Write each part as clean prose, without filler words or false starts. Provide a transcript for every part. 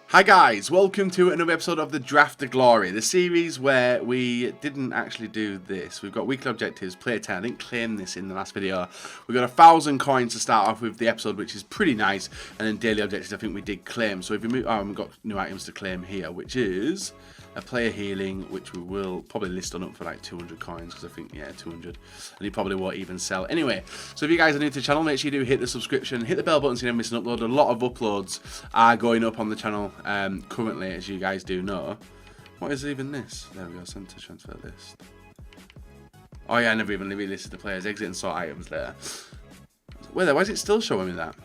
Hi guys, welcome to another episode of the Draft to Glory, the series where we didn't actually do this. We've got weekly objectives, play 10. I didn't claim this in the last video. We've got 1,000 coins to start off with the episode, which is pretty nice. And then daily objectives, I think we did claim. So if we move, we've got new items to claim here, which is a player healing, which we will probably list on up for like 200 coins, because I think, yeah, 200. And he probably won't even sell. Anyway, so if you guys are new to the channel, make sure you do hit the subscription, hit the bell button so you don't miss an upload. A lot of uploads are going up on the channel currently, as you guys do know. What is even this? There we go, center transfer list. Oh yeah, I never even listed the players. Exit and sort items there. Wait, why is it still showing me that?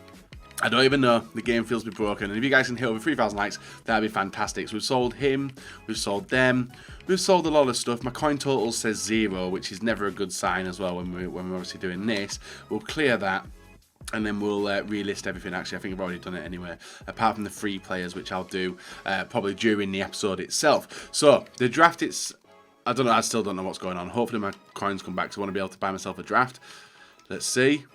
I don't even know. The game feels to be broken. And if you guys can hit over 3,000 likes, that'd be fantastic. So we've sold him, we've sold them, we've sold a lot of stuff. My coin total says 0, which is never a good sign as well when we're obviously doing this. We'll clear that, and then we'll relist everything. Actually, I think I've already done it anyway, apart from the free players, which I'll do probably during the episode itself. So the draft, I don't know. I still don't know what's going on. Hopefully my coins come back, so I want to be able to buy myself a draft. Let's see.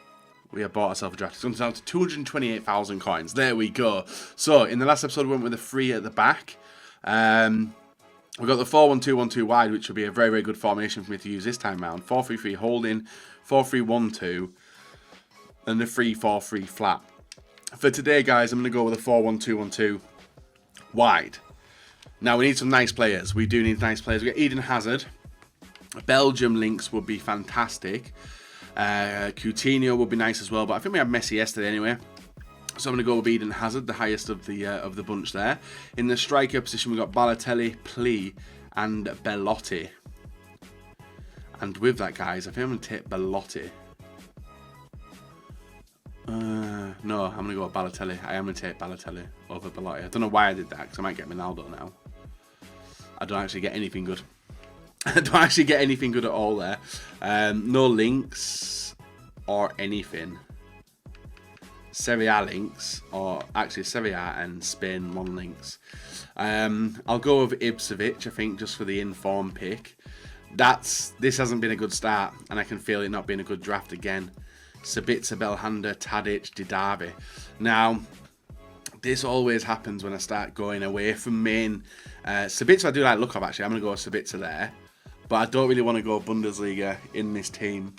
We have bought ourselves a draft. It's gone down to 228,000 coins. There we go. So, in the last episode, we went with a 3 at the back. We've got the 4-1-2-1-2 wide, which will be a very, very good formation for me to use this time round. 4-3-3 holding, 4-3-1-2, and the 3-4-3 flat. For today, guys, I'm going to go with a 4-1-2-1-2 wide. Now, we need some nice players. We do need nice players. We've got Eden Hazard. Belgium links would be fantastic. Coutinho would be nice as well, but I think we had Messi yesterday anyway. So I'm going to go with Eden Hazard, the highest of the bunch there. In the striker position, we've got Balotelli, Pli, and Belotti. And with that, guys, I think I'm going to take Belotti. No, I'm going to go with Balotelli. I am going to take Balotelli over Belotti. I don't know why I did that, because I might get Ronaldo now. I don't actually get anything good. I don't actually get anything good at all there. No links or anything. Serie A links, or actually Serie A and Spain 1 links. I'll go with Ibsevic, I think, just for the inform pick. This hasn't been a good start, and I can feel it not being a good draft again. Sabitzer, Belhanda, Tadic, Didavi. Now, this always happens when I start going away from main. Sabitzer I do like look of, actually. I'm going to go with Sabitzer there. But I don't really want to go Bundesliga in this team.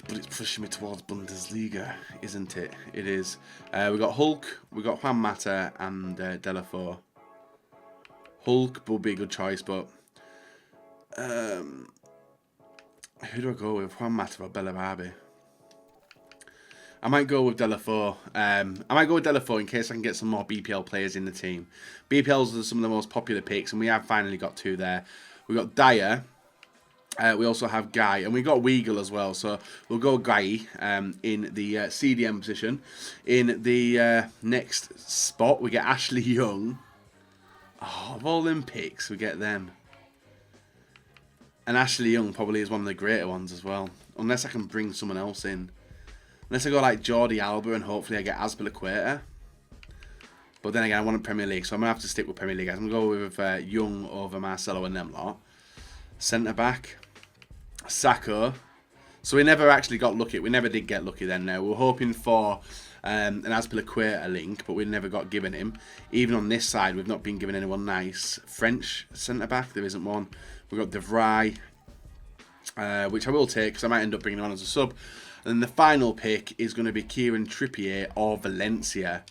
But it's pushing me towards Bundesliga, isn't it? It is. We've got Hulk, we've got Juan Mata, and Delafort. Hulk will be a good choice, but who do I go with? Juan Mata or Bellarabi? I might go with Delafort. I might go with Delafort in case I can get some more BPL players in the team. BPLs are some of the most popular picks, and we have finally got 2 there. We've got Dyer. We also have Guy, and we've got Weigl as well. So we'll go Guy in the CDM position. In the next spot, we get Ashley Young. Oh, of all them picks, we get them. And Ashley Young probably is one of the greater ones as well. Unless I can bring someone else in. Unless I go like Jordi Alba and hopefully I get Azpilicueta. But then again, I want a Premier League, so I'm going to have to stick with Premier League. I'm going to go with Young over Marcelo and them lot. Centre-back, Sacco. So we never actually got lucky. We never did get lucky then. Now we were hoping for an Azpilicueta link, but we never got given him. Even on this side, we've not been given anyone nice. French centre-back, there isn't one. We've got De Vrij, which I will take because I might end up bringing him on as a sub. And then the final pick is going to be Kieran Trippier or Valencia.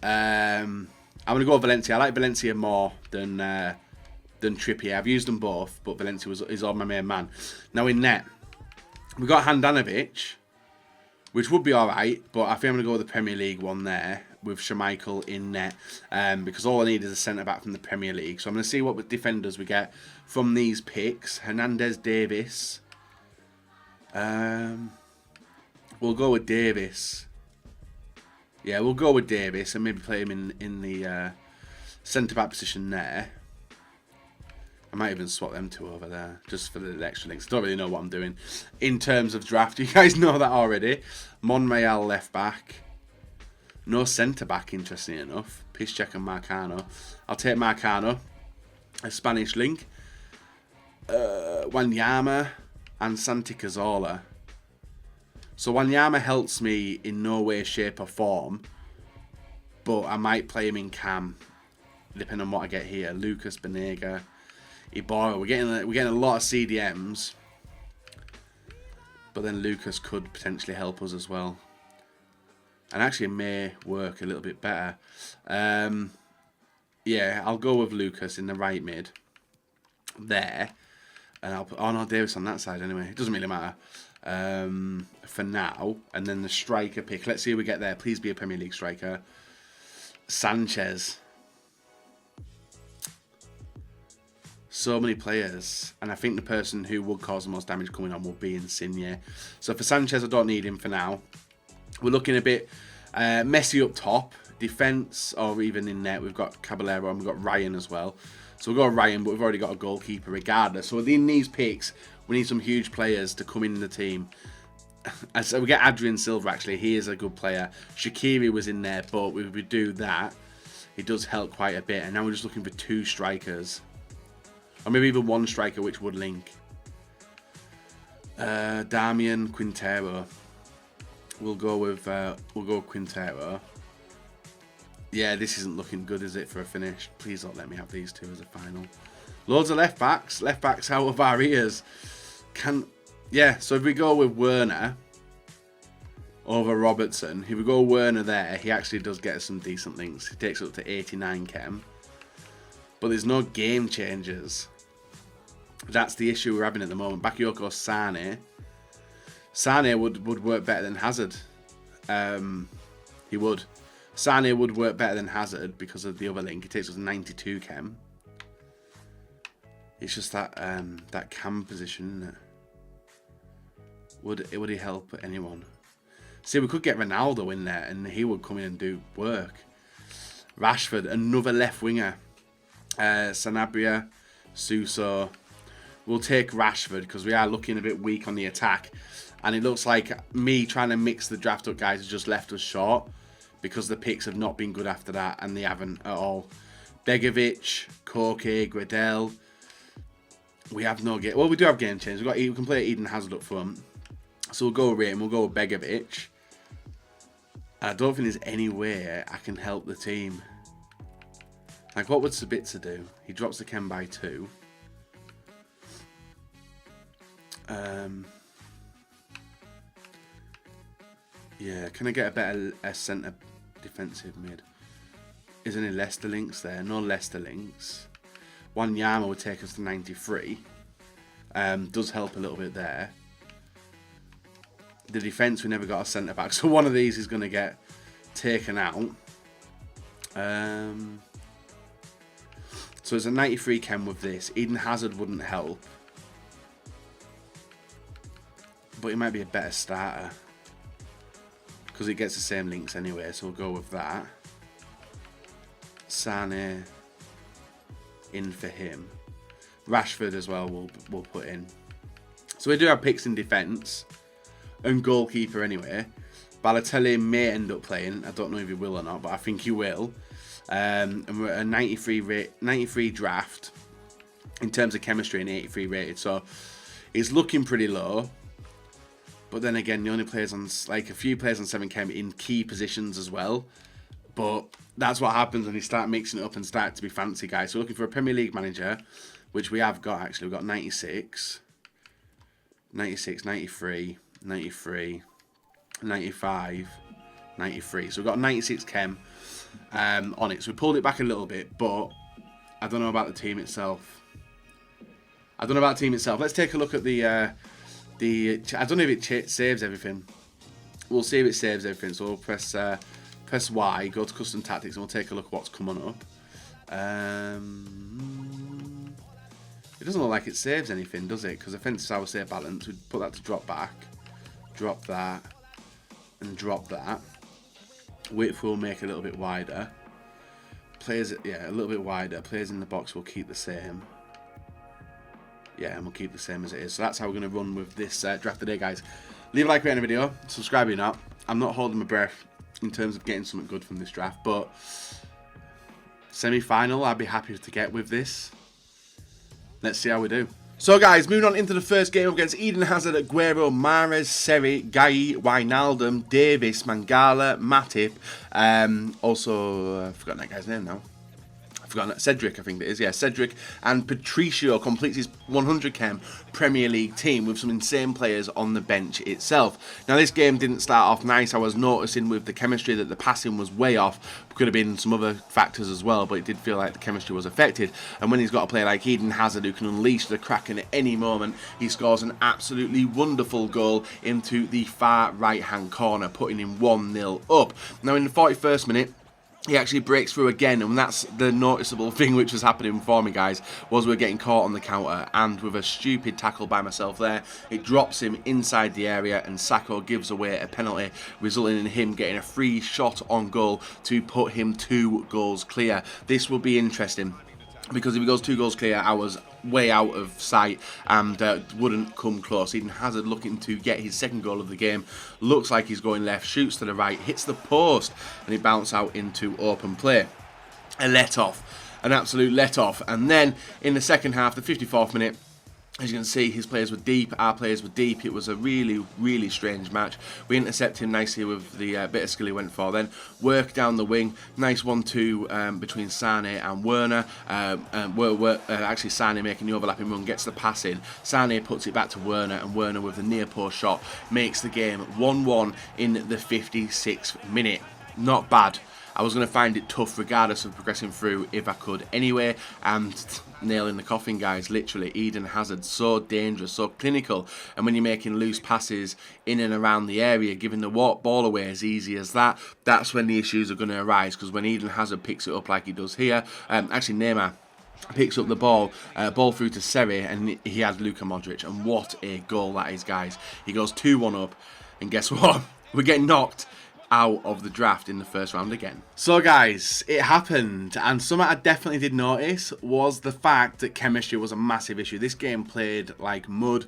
I'm going to go with Valencia. I like Valencia more than Trippier. I've used them both, but Valencia is on my main man. Now in net, we've got Handanovic, which would be alright, but I think I'm going to go with the Premier League one there, with Schmeichel in net, because all I need is a centre-back from the Premier League. So I'm going to see what defenders we get from these picks. Hernandez Davis. We'll go with Davis. Yeah, we'll go with Davis and maybe play him in the centre-back position there. I might even swap them 2 over there, just for the extra links. I don't really know what I'm doing in terms of draft. You guys know that already. Monreal left back. No centre-back, interestingly enough. Piszczek and Marcano. I'll take Marcano. A Spanish link. Wanyama and Santi Cazorla. So Wanyama helps me in no way, shape or form. but I might play him in cam, depending on what I get here. Lucas, Banega, Ibarra. We're getting a lot of CDMs, but then Lucas could potentially help us as well, and actually may work a little bit better. Yeah, I'll go with Lucas in the right mid there, and I'll put Davis on that side anyway. It doesn't really matter for now. And then the striker pick. Let's see who we get there. Please be a Premier League striker. Sanchez. So many players, and I think the person who would cause the most damage coming on will be Insigne. So for Sanchez, I don't need him for now. We're looking a bit messy up top. Defence, or even in net, we've got Caballero and we've got Ryan as well. So we've got Ryan, but we've already got a goalkeeper regardless. So within these picks, we need some huge players to come in the team. So we get Adrian Silva, actually. He is a good player. Shaqiri was in there, but if we do that, it does help quite a bit. And now we're just looking for 2 strikers. Or maybe even 1 striker, which would link. Damian Quintero. We'll go with Quintero. Yeah, this isn't looking good, is it, for a finish? Please don't let me have these 2 as a final. Loads of left backs out of our ears. Yeah, so if we go with Werner over Robertson, if we go Werner there, he actually does get us some decent links. He takes up to 89 chem. But there's no game changers. That's the issue we're having at the moment. Bakayoko Sane. Sane would work better than Hazard. He would. Sane would work better than Hazard because of the other link. He takes us 92 chem. It's just that that cam position, isn't it? Would he help anyone? See, we could get Ronaldo in there and he would come in and do work. Rashford, another left winger. Sanabria, Suso. We'll take Rashford because we are looking a bit weak on the attack. And it looks like me trying to mix the draft up guys has just left us short, because the picks have not been good after that, and they haven't at all. Begovic, Koke, Gradel. We have no game. Well, we do have game change. We can play Eden Hazard up front. So we'll go with him. We'll go with Begovic. I don't think there's any way I can help the team. Like, what would Sabitzer do? He drops the chem by 2. Yeah, can I get a better centre defensive mid? Is any Leicester links there? No Leicester links. Wanyama would take us to 93. Does help a little bit there. The defence, we never got a centre back, so one of these is going to get taken out. So it's a 93 chem with this. Eden Hazard wouldn't help, but he might be a better starter because he gets the same links anyway, so we'll go with that. Sane in for him. Rashford as well we'll put in. So we do have picks in defence and goalkeeper anyway. Balotelli may end up playing. I don't know if he will or not, but I think he will. And we're at a 93 draft in terms of chemistry and 83 rated. So he's looking pretty low. But then again, he only plays on like a few players on 7 chem in key positions as well. But that's what happens when you start mixing it up and start to be fancy guys. So we're looking for a Premier League manager, which we have got actually. We've got 96, 96, 93, 93, 95, 93. So we've got 96 chem on it. So we pulled it back a little bit, but I don't know about the team itself. Let's take a look at the I don't know if it saves everything. We'll see if it saves everything. So we'll press Y, go to custom tactics, and we'll take a look at what's coming up. It doesn't look like it saves anything, does it? Because offensive side will say balance. We put that to drop back, drop that, and drop that. Width will make a little bit wider. Players, yeah, a little bit wider. Players in the box will keep the same. Yeah, and we'll keep the same as it is. So that's how we're going to run with this draft today, guys. Leave a like, rate on the video. Subscribe if you're not. I'm not holding my breath in terms of getting something good from this draft, but semi-final, I'd be happy to get with this. Let's see how we do. So guys, moving on into the first game against Eden Hazard, Aguero, Mahrez, Seri, Gai, Wijnaldum, Davis, Mangala, Matip, also, I've forgotten that guy's name now. Cedric, I think it is, yeah, Cedric, and Patricio completes his 100 chem Premier League team with some insane players on the bench itself. Now, this game didn't start off nice. I was noticing with the chemistry that the passing was way off. Could have been some other factors as well, but it did feel like the chemistry was affected. And when he's got a player like Eden Hazard who can unleash the Kraken at any moment, he scores an absolutely wonderful goal into the far right-hand corner, putting him 1-0 up. Now, in the 41st minute, he actually breaks through again, and that's the noticeable thing which was happening for me, guys, was we're getting caught on the counter, and with a stupid tackle by myself there, it drops him inside the area, and Sacco gives away a penalty, resulting in him getting a free shot on goal to put him 2 goals clear. This will be interesting, because if he goes 2 goals clear, I was way out of sight and wouldn't come close. Eden Hazard looking to get his second goal of the game. Looks like he's going left, shoots to the right, hits the post, and he bounces out into open play. A let-off, an absolute let-off. And then in the second half, the 54th minute, as you can see, his players were deep, our players were deep. It was a really, really strange match. We intercepted him nicely with the bit of skill he went for. Then work down the wing, nice 1-2 between Sane and Werner. Actually, Sane making the overlapping run, gets the pass in. Sane puts it back to Werner, and Werner with the near post shot makes the game 1-1 in the 56th minute. Not bad. I was going to find it tough regardless of progressing through if I could anyway, and nail in the coffin, guys. Literally, Eden Hazard, so dangerous, so clinical, and when you're making loose passes in and around the area, giving the ball away as easy as that, that's when the issues are going to arise, because when Eden Hazard picks it up like he does here, actually Neymar picks up the ball through to Seri, and he had Luka Modric, and what a goal that is, guys. He goes 2-1 up, and guess what? We're getting knocked out of the draft in the first round again. So guys, it happened, and something I definitely did notice was the fact that chemistry was a massive issue. This game played like mud.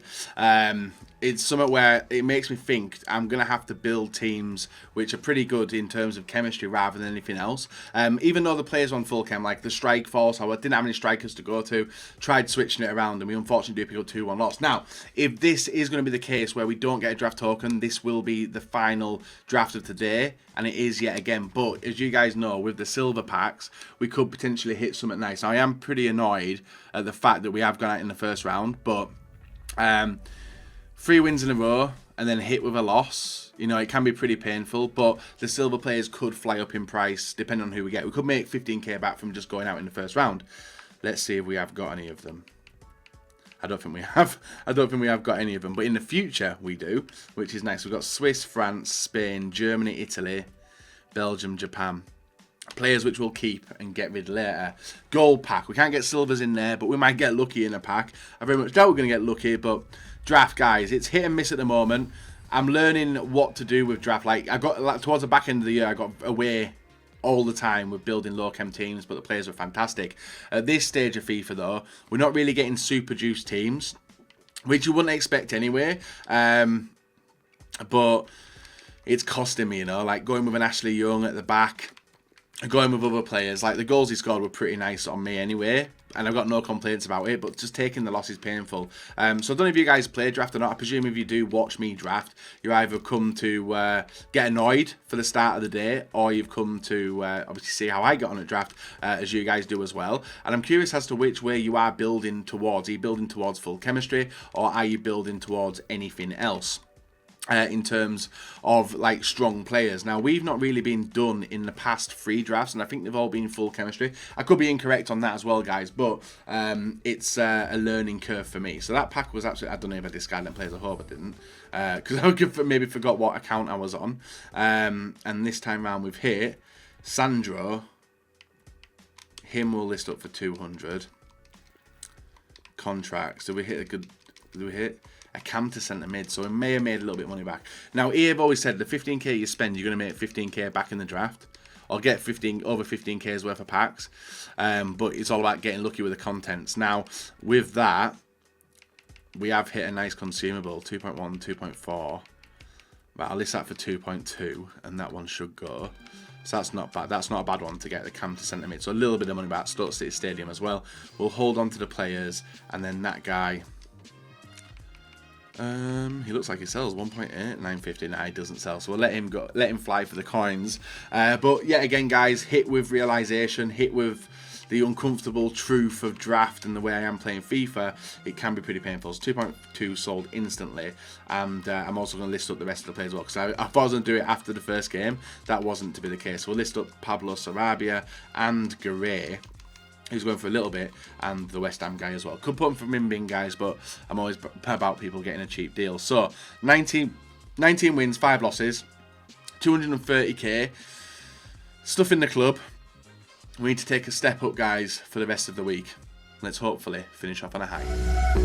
It's something where it makes me think I'm going to have to build teams which are pretty good in terms of chemistry rather than anything else. Even though the players on full chem, like the strike force, I didn't have any strikers to go to, tried switching it around, and we unfortunately do pick up 2-1 loss. Now, if this is going to be the case where we don't get a draft token, this will be the final draft of today, and it is yet again. But as you guys know, with the silver packs, we could potentially hit something nice. Now, I am pretty annoyed at the fact that we have gone out in the first round, but 3 wins in a row and then hit with a loss, you know, it can be pretty painful, but the silver players could fly up in price depending on who we get. We could make 15k back from just going out in the first round. Let's see if we have got any of them. I don't think we have. I don't think we have got any of them, but in the future we do, which is nice. We've got Swiss, France, Spain, Germany, Italy, Belgium, Japan. Players which we'll keep and get rid later. Gold pack. We can't get silvers in there, but we might get lucky in a pack. I very much doubt we're going to get lucky, but draft, guys, it's hit and miss at the moment. I'm learning what to do with draft. Like, I got towards the back end of the year, I got away all the time with building low chem teams, but the players were fantastic. At this stage of FIFA, though, we're not really getting super juiced teams, which you wouldn't expect anyway. But it's costing me, you know, like going with an Ashley Young at the back, going with other players. Like, the goals he scored were pretty nice on me anyway, and I've got no complaints about it, but just taking the loss is painful. So I don't know if you guys play draft or not. I presume if you do watch me draft, you either come to get annoyed for the start of the day, or you've come to obviously see how I got on at draft, as you guys do as well. And I'm curious as to which way you are building towards. Are you building towards full chemistry, or are you building towards anything else? In terms of like strong players. Now, we've not really been done in the past 3 drafts, and I think they've all been full chemistry. I could be incorrect on that as well, guys, but it's a learning curve for me. So that pack was absolutely, I don't know if I discarded that players. I hope I didn't, because I maybe forgot what account I was on. And this time round we've hit Sandro. Him will list up for 200 contracts. Do we hit a good? Do we hit a cam to centre mid? So we may have made a little bit of money back. Now, I've always said the 15k you spend, you're going to make 15k back in the draft, or get over 15k's worth of packs. But it's all about getting lucky with the contents. Now, with that, we have hit a nice consumable, 2.1, 2.4. But I'll list that for 2.2, and that one should go. So that's not bad. That's not a bad one to get the cam to centre mid. So a little bit of money back. Stoke City Stadium as well. We'll hold on to the players, and then that guy He looks like he sells 1.8, 950. Nah, he doesn't sell, so we'll let him go, let him fly for the coins. But yet again, guys, hit with realization, hit with the uncomfortable truth of draft and the way I am playing FIFA. It can be pretty painful. So 2.2 sold instantly, and I'm also going to list up the rest of the players as well, because I thought I was going to do it after the first game. That wasn't to be the case. So we'll list up Pablo Sarabia and GERRARD, who's going for a little bit, and the West Ham guy as well. Could put him for min bin, guys, but I'm always about people getting a cheap deal. So 19 wins, 5 losses, 230k. Stuff in the club. We need to take a step up, guys, for the rest of the week. Let's hopefully finish off on a high.